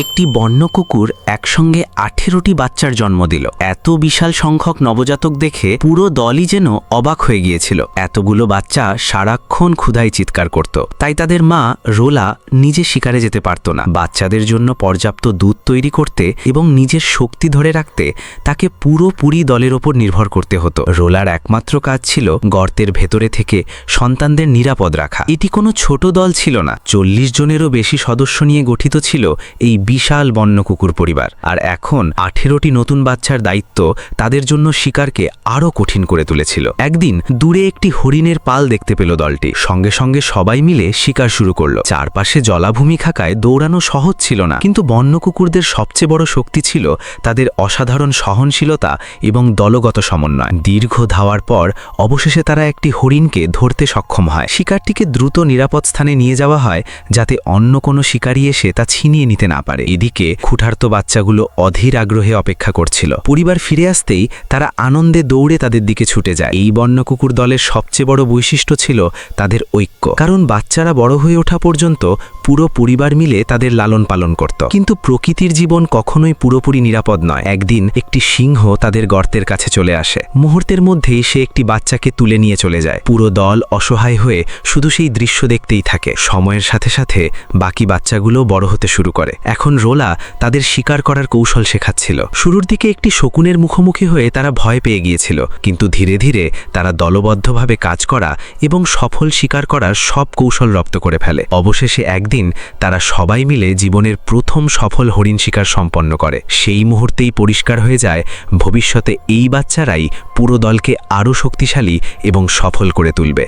একটি বন্য কুকুর একসঙ্গে 18টি বাচ্চার জন্ম দিল। এত বিশাল সংখ্যক নবজাতক দেখে পুরো দলই যেন অবাক হয়ে গিয়েছিল। এতগুলো বাচ্চা সারাক্ষণ ক্ষুধায় চিৎকার করত, তাই তাদের মা রোলা নিজে শিকারে যেতে পারত না। বাচ্চাদের জন্য পর্যাপ্ত দুধ তৈরি করতে এবং নিজের শক্তি ধরে রাখতে তাকে পুরোপুরি দলের ওপর নির্ভর করতে হতো। রোলার একমাত্র কাজ ছিল গর্তের ভেতরে থেকে সন্তানদের নিরাপদ রাখা। এটি কোনো ছোট দল ছিল না, 40 জনেরও বেশি সদস্য নিয়ে গঠিত ছিল এই বিশাল বন্য কুকুর পরিবার। আর এখন 18টি নতুন বাচ্চার দায়িত্ব তাদের জন্য শিকারকে আরও কঠিন করে তুলেছিল। একদিন দূরে একটি হরিণের পাল দেখতে পেল দলটি। সঙ্গে সঙ্গে সবাই মিলে শিকার শুরু করলো। চারপাশে জলাভূমি থাকায় দৌড়ানো সহজ ছিল না, কিন্তু বন্য কুকুরদের সবচেয়ে বড় শক্তি ছিল তাদের অসাধারণ সহনশীলতা এবং দলগত সমন্বয়। দীর্ঘ ধাওয়ার পর অবশেষে তারা একটি হরিণকে ধরতে সক্ষম হয়। শিকারটিকে দ্রুত নিরাপদ স্থানে নিয়ে যাওয়া হয়, যাতে অন্য কোনো শিকারী এসে তা ছিনিয়ে নিতে না পারে। এদিকে ক্ষুধার্ত বাচ্চাগুলো অধীর আগ্রহে অপেক্ষা করছিল। পরিবার ফিরে আসতেই তারা আনন্দে দৌড়ে তাদের দিকে ছুটে যায়। এই বন্য কুকুর দলের সবচেয়ে বড় বৈশিষ্ট্য ছিল তাদের ঐক্য, কারণ বাচ্চারা বড় হয়ে ওঠা পর্যন্ত পুরো পরিবার মিলে তাদের লালন পালন করত। কিন্তু প্রকৃতির জীবন কখনোই পুরোপুরি নিরাপদ নয়। একদিন একটি সিংহ তাদের গর্তের কাছে চলে আসে। মুহূর্তের মধ্যেই সে একটি বাচ্চাকে তুলে নিয়ে চলে যায়। পুরো দল অসহায় হয়ে শুধু সেই দৃশ্য দেখতেই থাকে। সময়ের সাথে সাথে বাকি বাচ্চাগুলো বড় হতে শুরু করে। এখন রোলা তাদের শিকার করার কৌশল শেখাচ্ছিল। শুরুর দিকে একটি শকুনের মুখোমুখি হয়ে তারা ভয় পেয়ে গিয়েছিল, কিন্তু ধীরে ধীরে তারা দলবদ্ধভাবে কাজ করা এবং সফল শিকার করার সব কৌশল রপ্ত করে ফেলে। অবশেষে একদিন তারা সবাই মিলে জীবনের প্রথম সফল হরিণ শিকার সম্পন্ন করে। সেই মুহূর্তেই পরিষ্কার হয়ে যায় ভবিষ্যতে এই বাচ্চারাই পুরো দলকে আরও শক্তিশালী এবং সফল করে তুলবে।